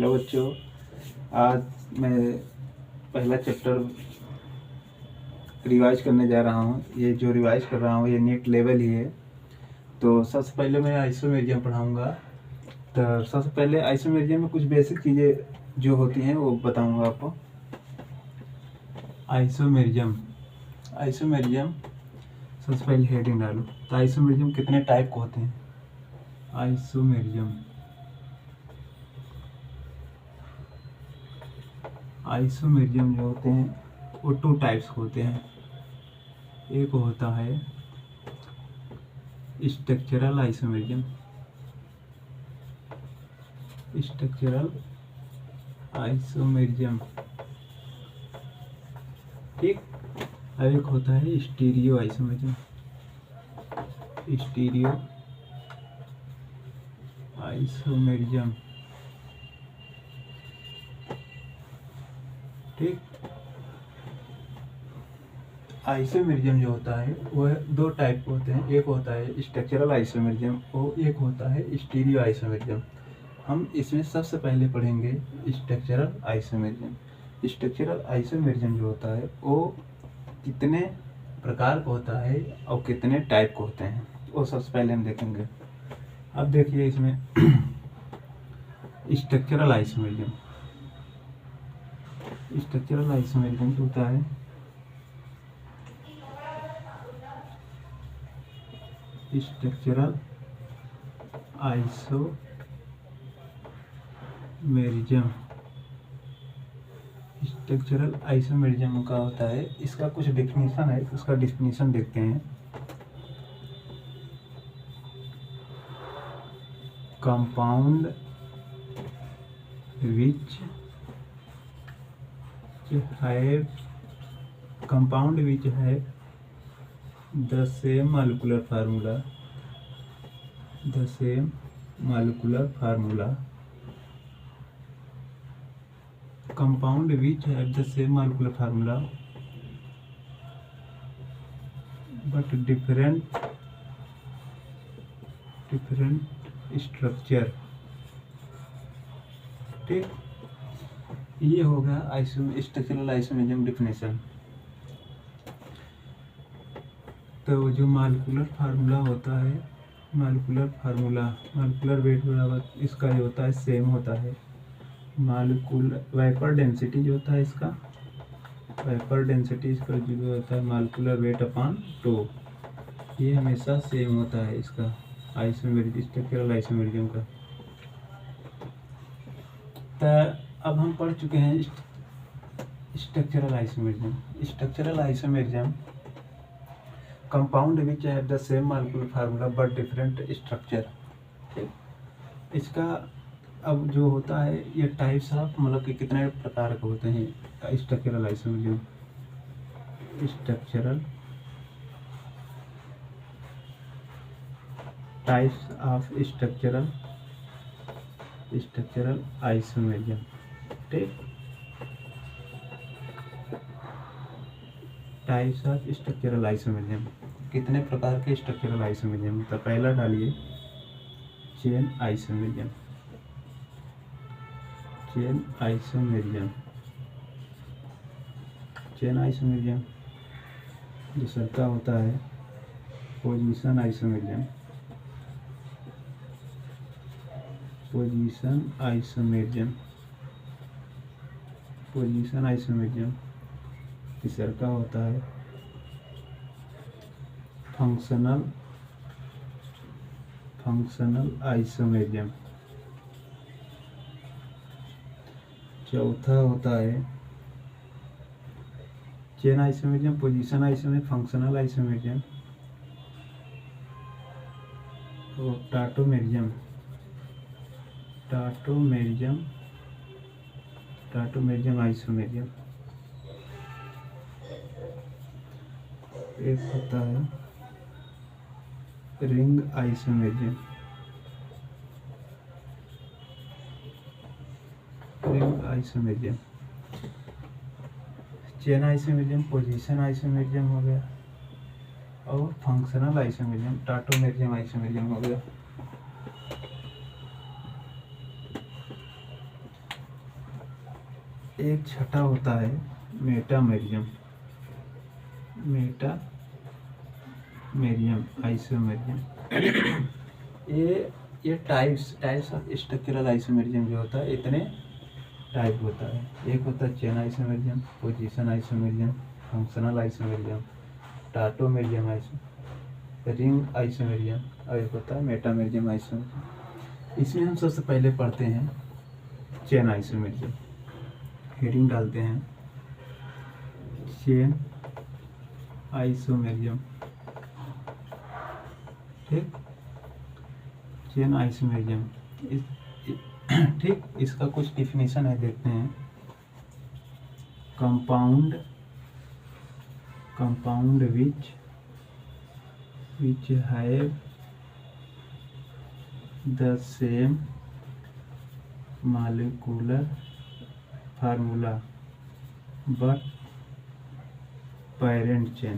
Hello बच्चों, आज मैं पहला चैप्टर रिवाइज करने जा रहा हूँ। ये जो रिवाइज कर रहा हूँ ये नीट लेवल ही है। तो सबसे पहले मैं आइसोमेरिज्म पढ़ाऊँगा। तो सबसे पहले आइसोमेरिज्म में कुछ बेसिक चीज़ें जो होती हैं वो बताऊँगा आपको। आइसोमेरिज्म सबसे पहले हेडिंग डालो। तो आइसोमेरिज्म कितने टाइप के होते हैं? आइसोमेरिज्म जो होते हैं वो 2 टाइप्स होते हैं। एक होता है स्ट्रक्चरल आइसोमेरिज्म, ठीक। और एक होता है स्टीरियो आइसोमेरिज्म। ठीक। आइसोमेरिज्म जो होता है वह 2 टाइप के होते हैं। एक होता है स्ट्रक्चरल आइसोमेरिज्म और एक होता है स्टीरियो आइसोमेरिज्म। हम इसमें सबसे पहले पढ़ेंगे स्ट्रक्चरल आइसोमेरिज्म। स्ट्रक्चरल आइसोमेरिज्म जो होता है वो कितने प्रकार का होता है और कितने टाइप के होते हैं वो सबसे पहले हम देखेंगे। अब देखिए इसमें स्ट्रक्चरल आइसोमेरिज्म होता है स्ट्रक्चरल आइसोमेरिज्म का होता है, इसका कुछ डेफिनेशन है, उसका डेफिनेशन देखते हैं। Compound which have the same molecular formula compound which have the same molecular formula but different structure। ठीक, ये होगा स्ट्रक्चरल आइसोमेरिज्म डेफिनेशन। तो जो मालिकुलर फार्मूला होता है, मालिकुलर वेट बराबर इसका जो होता है सेम होता है। वेपर डेंसिटी जो होता है इसका जो होता है मालिकुलर वेट अपॉन 2, ये हमेशा सेम होता है इसका स्ट्रक्चरल आइसोमेरिज्म का। तो अब हम पढ़ चुके हैं structural isomerism compound which have the same molecular formula but different structure. ठीक, इसका अब जो होता है ये टाइप्स ऑफ मतलब कि कितने प्रकार के होते हैं structural isomerism. Types of structural isomerism. ठीक, टाइप्स ऑफ स्ट्रक्चरल आइसोमेरिज्म, कितने प्रकार के स्ट्रक्चरल आइसोमेरिज्म। तो पहला डालिए चेन आइसोमेरिज्म। दूसरा का होता है पोजीशन आइसोमेरिज्म। तीसरा का होता है फंक्शनल आइसोमेरिज्म। चौथा होता है chain isomerism, position isomerism, functional isomerism और टाटोमेरिज्म आइसोमेरिज्म। एक होता है ring isomerism. Chain isomerism, position isomerism हो गया और फंक्शनल आइसोमेरिज्म, टाटोमेरिज्म आइसोमेरिज्म हो गया। एक छठा होता है मेटामेरियम, आइसोमेरियम। ये टाइप्स ऑफ स्ट्रक्चरल आइसोमेरियम जो होता है, इतने टाइप होता है। एक होता है चेन आइसोमेरियम, पोजीशन आइसोमेरियम, फंक्शनल आइसोमेरियम, टाटोमेरियम रिंग आइसोमेरियम, और एक होता है मेटामेरियम आइसोमेरियम। इसमें हम सबसे पहले पढ़ते हैं चेन आइसोमेरियम। हेडिंग डालते हैं चेन आइसोमेरियम, ठीक। चेन आइसोमेरियम ठीक, इसका कुछ डिफिनीशन है, देखते हैं। Compound which have the same molecular formula but parent chain,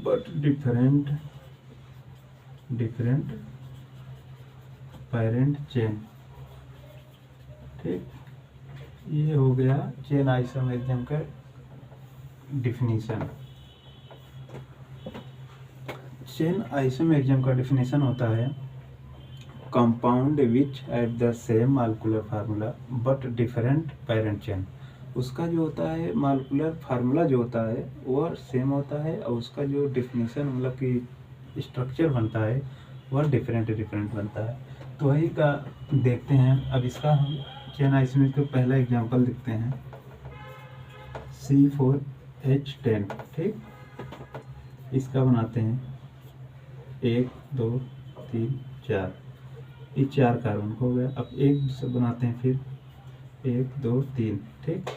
but different parent chain, ठीक। ये हो गया चेन आइसोमेरियम का डिफिनीशन। चेन आइसोमेरियम का डिफिनीशन होता है compound which have the same molecular formula but different parent chain. उसका जो होता है मॉलिक्यूलर फार्मूला जो होता है वह सेम होता है, और उसका जो डिफिनीशन मतलब कि स्ट्रक्चर बनता है वह डिफरेंट बनता है। तो वही का देखते हैं। अब इसका हम चेन आइसोमेरियम का पहला एग्जांपल देखते हैं, C4H10, ठीक। इसका बनाते हैं 1 2 3 4, ये 4 कार्बन हो गया। अब एक से बनाते हैं फिर 1 2 3, ठीक।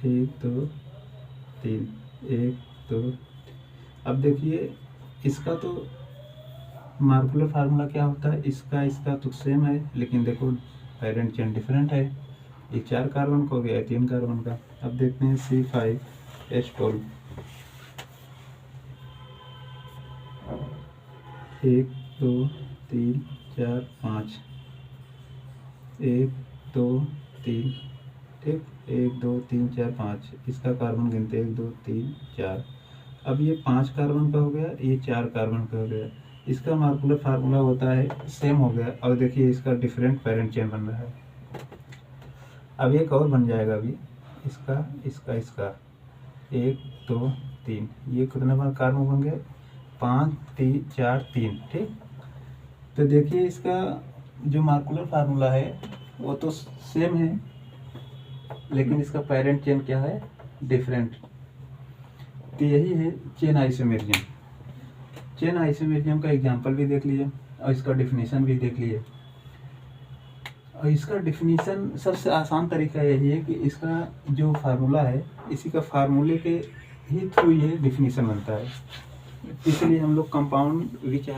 1 2 3 1 2। अब देखिए इसका तो मॉलिक्यूलर फार्मूला क्या होता है, इसका तो सेम है, लेकिन देखो पेरेंट चेन डिफरेंट है। ये 4 कार्बन का हो गया, 3 कार्बन का। अब देखते हैं C5H12, 1 2 3 4 5, 1 2 3, ठीक। 1 2 3 4 5, इसका कार्बन गिनते 1 2 3 4। अब ये 5 कार्बन का हो गया, ये 4 कार्बन का हो गया। इसका मॉलिक्यूलर फार्मूला होता है सेम हो गया, और देखिए इसका डिफरेंट पेरेंट चेन बन रहा है। अब एक और बन जाएगा अभी, इसका 1 2 3, ये कितने बार कार्बन बन गए, 5 3 4 3, ठीक। तो देखिए इसका जो मॉलिक्यूलर फार्मूला है वो तो सेम है, लेकिन इसका पेरेंट चेन क्या है, डिफरेंट। तो यही है चेन आइसोमेरियम। चेन आइसोमेरियम का एग्जांपल भी देख लीजिए, और इसका डिफिनीशन भी देख लीजिए। और इसका डिफिनीशन सबसे आसान तरीका यही है कि इसका जो फार्मूला है, इसी का फार्मूले के ही थ्रू ये डिफिनीशन बनता है। इसलिए हम लोग compound which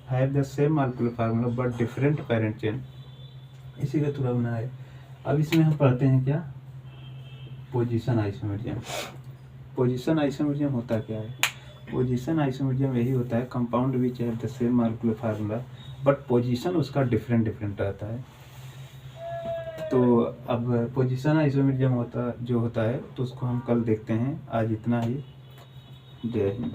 have the same molecular formula but different parent chain, इसी का थ्रू बना है। अब इसमें हम पढ़ते हैं क्या, पोजीशन आइसोमेरियम। पोजीशन आइसोमेरियम होता क्या है, पोजीशन आइसोमेरियम यही होता है compound which have the same molecular formula but position उसका डिफरेंट रहता है। तो अब पोजीशन आइसोमेरियम होता है तो उसको हम कल देखते हैं। आज इतना ही। जय हिंद।